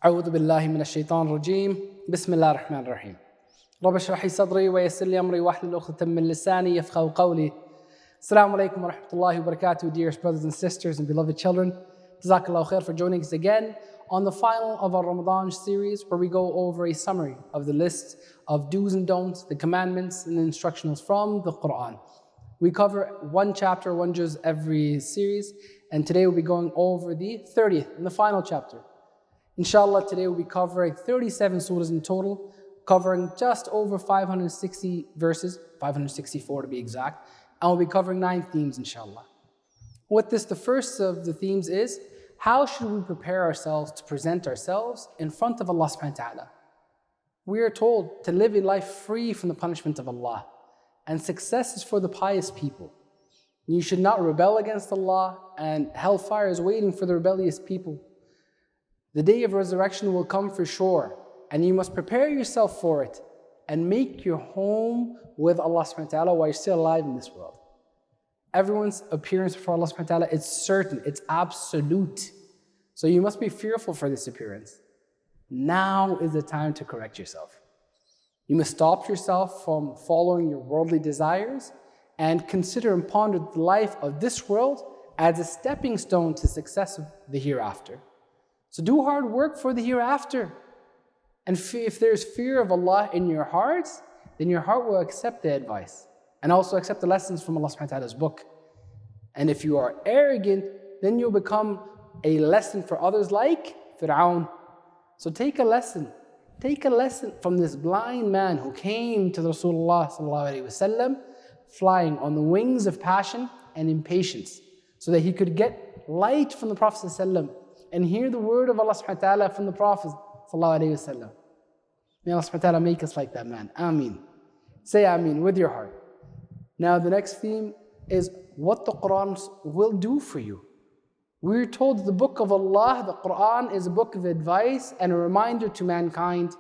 أعوذ بالله من الشيطان الرجيم بسم الله الرحمن الرحيم رب اشرح لي صدري ويسر لي أمري واحلل عقدة من لساني يفقهوا قولي. Assalamu alaikum wa rahmatullahi wa barakatuh, dearest brothers and sisters and beloved children. Jazakallahu khair for joining us again on the final of our Ramadan series, where we go over a summary of the list of do's and don'ts, the commandments and the instructions from the Qur'an. We cover one chapter, one juz every series, and today we'll be going over the 30th and the final chapter. Inshallah, today we'll be covering 37 surahs in total, covering just over 560 verses, 564 to be exact, and we'll be covering 9 themes, inshallah. With this, the first of the themes is, how should we prepare ourselves to present ourselves in front of Allah subhanahu wa ta'ala? We are told to live a life free from the punishment of Allah, and success is for the pious people. You should not rebel against Allah, and hellfire is waiting for the rebellious people. The day of resurrection will come for sure, and you must prepare yourself for it and make your home with Allah subhanahu wa ta'ala while you're still alive in this world. Everyone's appearance before Allah subhanahu wa ta'ala is certain, it's absolute. So you must be fearful for this appearance. Now is the time to correct yourself. You must stop yourself from following your worldly desires and consider and ponder the life of this world as a stepping stone to success of the hereafter. So do hard work for the hereafter. And if there's fear of Allah in your hearts, then your heart will accept the advice and also accept the lessons from Allah subhanahu wa ta'ala's book. And if you are arrogant, then you'll become a lesson for others like Fir'aun. So take a lesson from this blind man who came to Rasulullah sallallahu alaihi wasallam flying on the wings of passion and impatience, so that he could get light from the Prophet sallallahu alaihi wasallam and hear the word of Allah subhanahu wa ta'ala from the Prophet sallallahu alaihi wasallam. May Allah subhanahu wa ta'ala make us like that man. Ameen. Say Ameen with your heart. Now the next theme is what the Qur'an will do for you. We're told that the book of Allah, the Qur'an, is a book of advice and a reminder to mankind.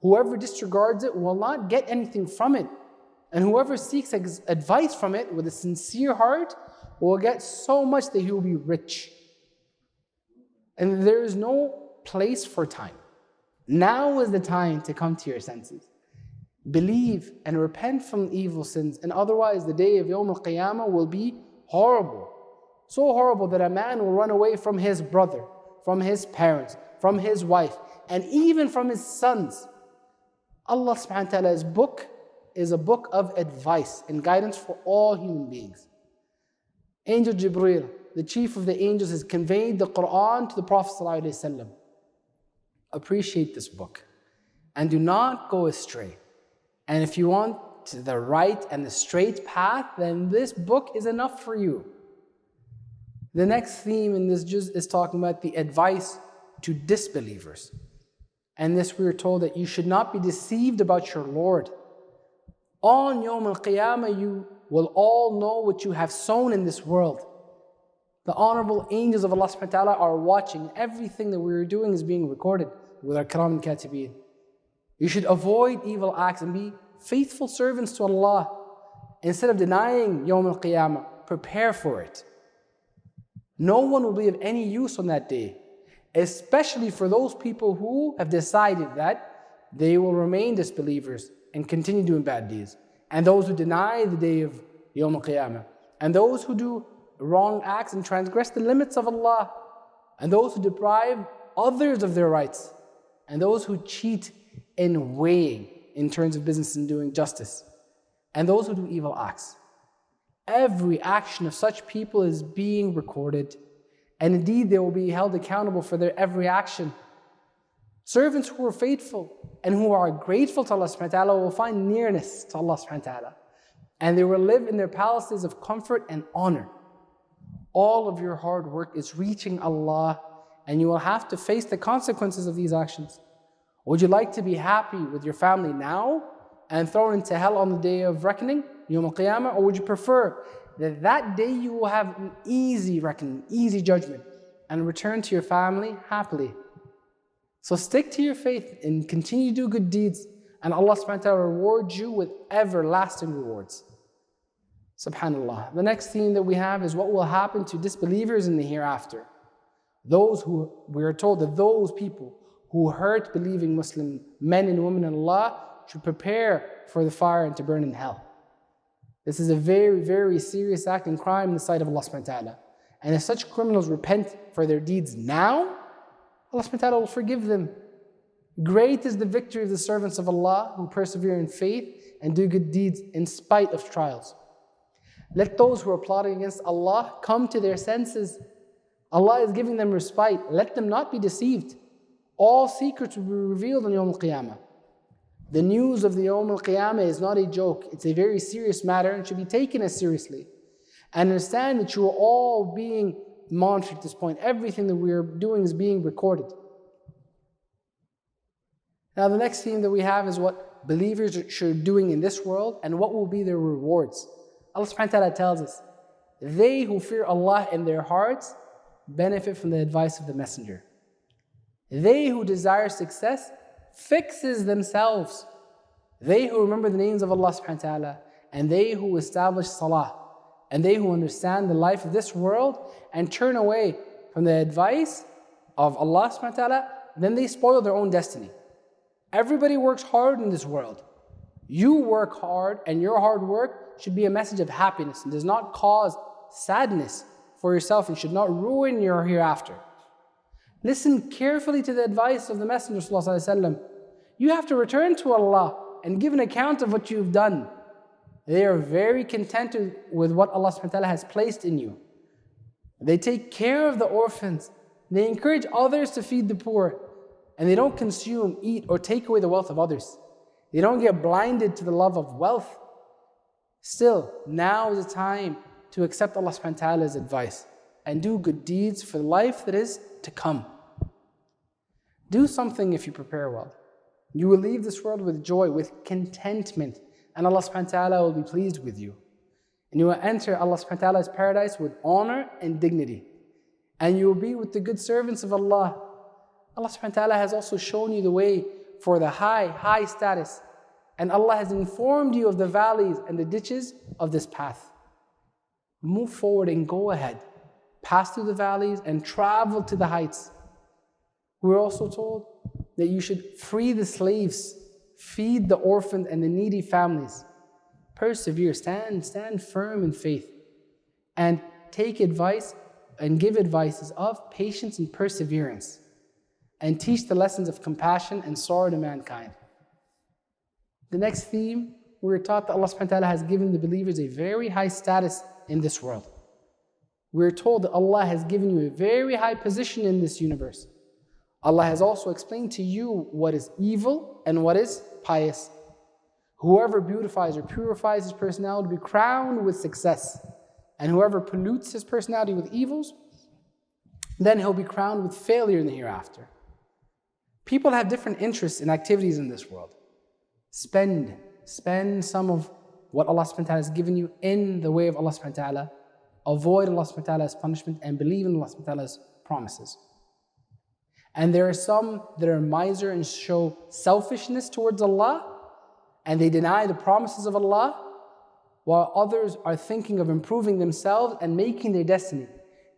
Whoever disregards it will not get anything from it. And whoever seeks advice from it with a sincere heart will get so much that he will be rich. And there is no place for time. Now is the time to come to your senses. Believe and repent from evil sins, and otherwise the day of Yawm al-Qiyamah will be horrible. So horrible that a man will run away from his brother, from his parents, from his wife, and even from his sons. Allah subhanahu wa ta'ala's book is a book of advice and guidance for all human beings. Angel Jibreel, the chief of the angels, has conveyed the Qur'an to the Prophet ﷺ. Appreciate this book and do not go astray. And if you want the right and the straight path, then this book is enough for you. The next theme in this juz is talking about the advice to disbelievers. And this we are told that you should not be deceived about your Lord. On Yawm al-Qiyamah, you will all know what you have sown in this world. The honorable angels of Allah subhanahu wa ta'ala are watching. Everything that we are doing is being recorded with our kiram and katibeen. You should avoid evil acts and be faithful servants to Allah. Instead of denying Yawm al-Qiyamah, prepare for it. No one will be of any use on that day, especially for those people who have decided that they will remain disbelievers and continue doing bad deeds, and those who deny the day of Yawm al-Qiyamah, and those who do wrong acts and transgress the limits of Allah, and those who deprive others of their rights, and those who cheat in weighing in terms of business and doing justice, and those who do evil acts. Every action of such people is being recorded, and indeed they will be held accountable for their every action. Servants who are faithful and who are grateful to Allah subhanahu wa ta'ala will find nearness to Allah subhanahu wa ta'ala, and they will live in their palaces of comfort and honor. All of your hard work is reaching Allah, and you will have to face the consequences of these actions. Would you like to be happy with your family now and thrown into hell on the day of reckoning, Yawm al-Qiyamah, or would you prefer that day you will have an easy reckoning, easy judgment, and return to your family happily? So stick to your faith and continue to do good deeds, and Allah subhanahu wa ta'ala rewards you with everlasting rewards. Subhanallah. The next theme that we have is what will happen to disbelievers in the hereafter. Those who, we are told that those people who hurt believing Muslim men and women in Allah should prepare for the fire and to burn in hell. This is a very, very serious act and crime in the sight of Allah subhanahu wa ta'ala. And if such criminals repent for their deeds now, Allah subhanahu wa ta'ala will forgive them. Great is the victory of the servants of Allah who persevere in faith and do good deeds in spite of trials. Let those who are plotting against Allah come to their senses. Allah is giving them respite. Let them not be deceived. All secrets will be revealed on Yawm al-Qiyamah. The news of the Yawm al-Qiyamah is not a joke. It's a very serious matter and should be taken as seriously. And understand that you are all being monitored at this point. Everything that we are doing is being recorded. Now the next theme that we have is what believers should be doing in this world and what will be their rewards. Allah subhanahu wa ta'ala tells us, they who fear Allah in their hearts benefit from the advice of the messenger. They who desire success fixes themselves. They who remember the names of Allah subhanahu wa ta'ala, and they who establish salah, and they who understand the life of this world and turn away from the advice of Allah subhanahu wa ta'ala, then they spoil their own destiny. Everybody works hard in this world. You work hard, and your hard work should be a message of happiness and does not cause sadness for yourself and should not ruin your hereafter. Listen carefully to the advice of the Messenger ﷺ. You have to return to Allah and give an account of what you've done. They are very contented with what Allah subhanahu wa ta'ala has placed in you. They take care of the orphans. They encourage others to feed the poor. And they don't consume, eat, or take away the wealth of others. They don't get blinded to the love of wealth. Still, now is the time to accept Allah subhanahu wa ta'ala's advice and do good deeds for the life that is to come. Do something if you prepare well. You will leave this world with joy, with contentment, and Allah subhanahu wa ta'ala will be pleased with you. And you will enter Allah subhanahu wa ta'ala's paradise with honor and dignity. And you will be with the good servants of Allah. Allah subhanahu wa ta'ala has also shown you the way for the high status. And Allah has informed you of the valleys and the ditches of this path. Move forward and go ahead. Pass through the valleys and travel to the heights. We're also told that you should free the slaves, feed the orphans and the needy families. Persevere, stand firm in faith. And take advice and give advices of patience and perseverance. And teach the lessons of compassion and sorrow to mankind. The next theme, we're taught that Allah subhanahu wa ta'ala has given the believers a very high status in this world. We're told that Allah has given you a very high position in this universe. Allah has also explained to you what is evil and what is pious. Whoever beautifies or purifies his personality will be crowned with success. And whoever pollutes his personality with evils, then he'll be crowned with failure in the hereafter. People have different interests and activities in this world. Spend some of what Allah subhanahu wa ta'ala has given you in the way of Allah subhanahu wa ta'ala. Avoid Allah subhanahu wa ta'ala's punishment and believe in Allah subhanahu wa ta'ala's promises. And there are some that are miser and show selfishness towards Allah, and they deny the promises of Allah, while others are thinking of improving themselves and making their destiny.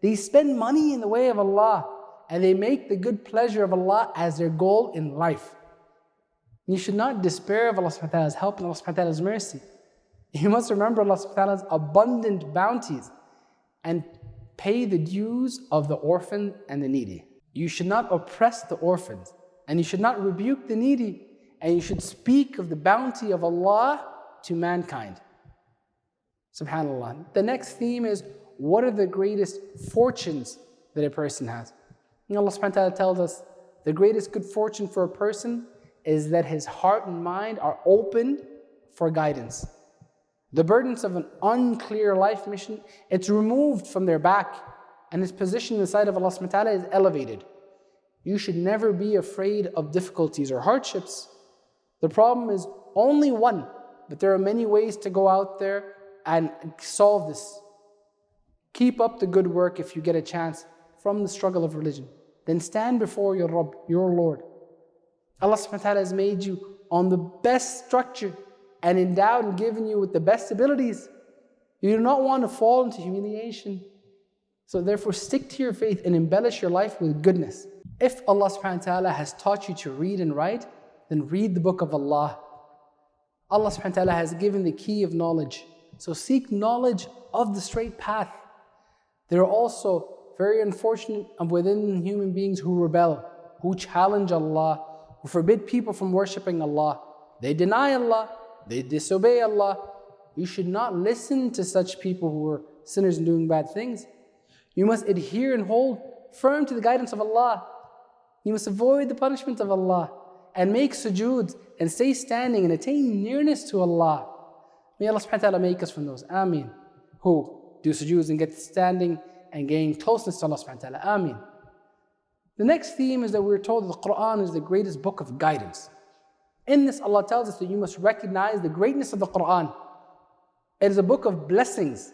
They spend money in the way of Allah, and they make the good pleasure of Allah as their goal in life. You should not despair of Allah subhanahu wa ta'ala's help and Allah subhanahu wa ta'ala's mercy. You must remember Allah subhanahu wa ta'ala's abundant bounties and pay the dues of the orphan and the needy. You should not oppress the orphans, and you should not rebuke the needy, and you should speak of the bounty of Allah to mankind. SubhanAllah. The next theme is, what are the greatest fortunes that a person has? And Allah subhanahu wa ta'ala tells us, the greatest good fortune for a person is that his heart and mind are open for guidance. The burdens of an unclear life mission, it's removed from their back, and his position in the sight of Allah subhanahu wa ta'ala is elevated. You should never be afraid of difficulties or hardships. The problem is only one, but there are many ways to go out there and solve this. Keep up the good work if you get a chance from the struggle of religion. Then stand before your Rabb, your Lord. Allah subhanahu wa ta'ala has made you on the best structure and endowed and given you with the best abilities. You do not want to fall into humiliation. So therefore stick to your faith and embellish your life with goodness. If Allah subhanahu wa ta'ala has taught you to read and write, then read the book of Allah. Allah subhanahu wa ta'ala has given the key of knowledge. So seek knowledge of the straight path. There are also very unfortunate within human beings who rebel, who challenge Allah, who forbid people from worshipping Allah. They deny Allah, they disobey Allah. You should not listen to such people who are sinners and doing bad things. You must adhere and hold firm to the guidance of Allah. You must avoid the punishment of Allah and make sujood and stay standing and attain nearness to Allah. May Allah subhanahu wa ta'ala make us from those, ameen, who do sujood and get standing and gain closeness to Allah subhanahu wa ta'ala, ameen. The next theme is that we're told that the Qur'an is the greatest book of guidance. In this, Allah tells us that you must recognize the greatness of the Qur'an. It is a book of blessings.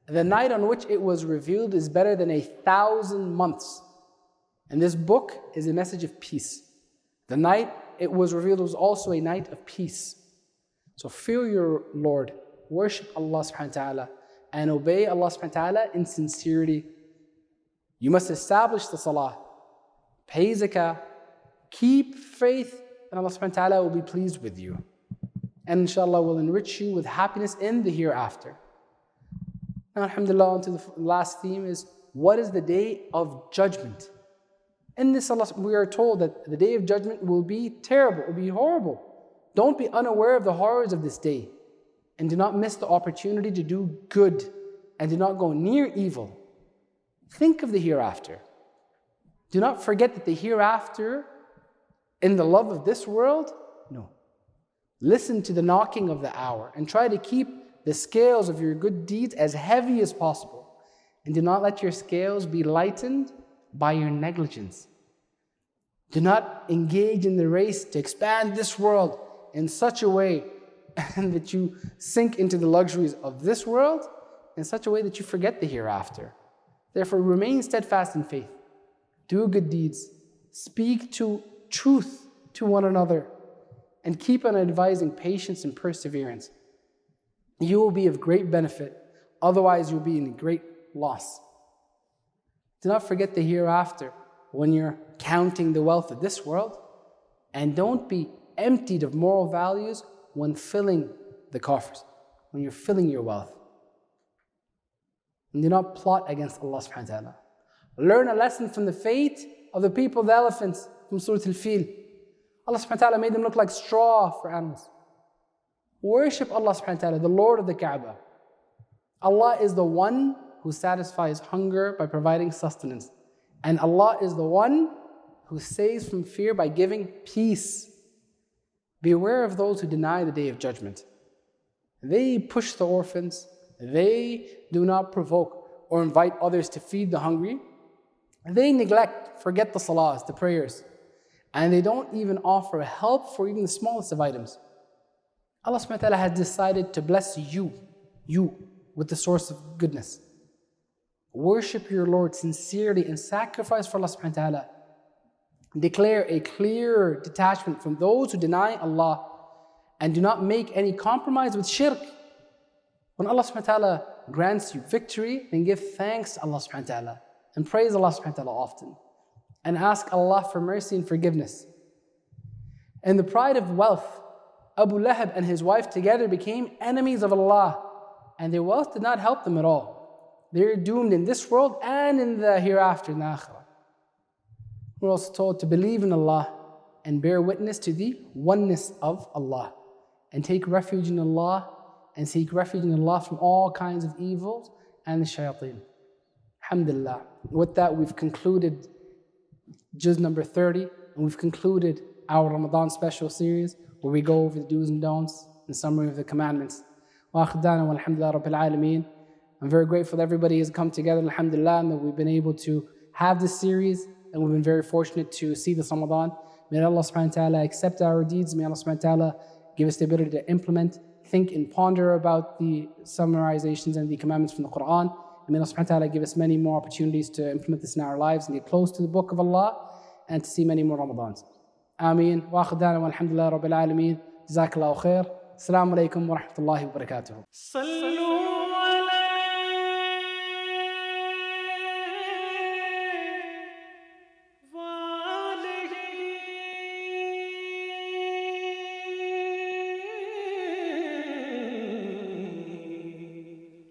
The night on which it was revealed is better than 1,000 months. And this book is a message of peace. The night it was revealed was also a night of peace. So fear your Lord, worship Allah subhanahu wa ta'ala, and obey Allah subhanahu wa ta'ala in sincerity. You must establish the salah, pay zakah, keep faith, and Allah subhanahu wa ta'ala will be pleased with you. And inshallah will enrich you with happiness in the hereafter. Now alhamdulillah, on to the last theme is, what is the day of judgment? In this, we are told that the day of judgment will be terrible, will be horrible. Don't be unaware of the horrors of this day, and do not miss the opportunity to do good, and do not go near evil. Think of the hereafter. Do not forget that the hereafter, in the love of this world, no. Listen to the knocking of the hour, and try to keep the scales of your good deeds as heavy as possible, and do not let your scales be lightened by your negligence. Do not engage in the race to expand this world in such a way that you sink into the luxuries of this world in such a way that you forget the hereafter. Therefore, remain steadfast in faith. Do good deeds. Speak to truth to one another. And keep on advising patience and perseverance. You will be of great benefit. Otherwise, you'll be in great loss. Do not forget the hereafter when you're counting the wealth of this world. And don't be emptied of moral values when filling the coffers, when you're filling your wealth. And do not plot against Allah subhanahu wa ta'ala. Learn a lesson from the fate of the people of the elephants from Surah Al-Fil. Allah subhanahu wa ta'ala made them look like straw for animals. Worship Allah subhanahu wa ta'ala, the Lord of the Kaaba. Allah is the one who satisfies hunger by providing sustenance. And Allah is the one who saves from fear by giving peace. Beware of those who deny the day of judgment. They push the orphans. They do not provoke or invite others to feed the hungry. They neglect, forget the salahs, the prayers. And they don't even offer help for even the smallest of items. Allah subhanahu wa ta'ala has decided to bless you with the source of goodness. Worship your Lord sincerely and sacrifice for Allah subhanahu wa ta'ala. Declare a clear detachment from those who deny Allah, and do not make any compromise with shirk. When Allah subhanahu wa ta'ala grants you victory, then give thanks to Allah subhanahu wa ta'ala and praise Allah subhanahu wa ta'ala often, and ask Allah for mercy and forgiveness. In the pride of wealth, Abu Lahab and his wife together became enemies of Allah, and their wealth did not help them at all. They're doomed in this world and in the hereafter, in the akhirah. We're also told to believe in Allah and bear witness to the oneness of Allah, and take refuge in Allah and seek refuge in Allah from all kinds of evils and the shayateen. Alhamdulillah. With that, we've concluded juz number 30, and we've concluded our Ramadan special series where we go over the do's and don'ts and summary of the commandments. Wa akhir da'wana walhamdulillah rabbil alameen. I'm very grateful that everybody has come together, alhamdulillah, and that we've been able to have this series, and we've been very fortunate to see this Ramadan. May Allah subhanahu wa ta'ala accept our deeds. May Allah subhanahu wa ta'ala give us the ability to implement, think and ponder about the summarizations and the commandments from the Qur'an. And may Allah subhanahu wa ta'ala give us many more opportunities to implement this in our lives and get close to the book of Allah and to see many more Ramadans. Ameen. Wa akhir da'wana walhamdulillah rabbil alameen. Jazakallahu khair. Assalamu alaikum wa rahmatullahi wa barakatuh.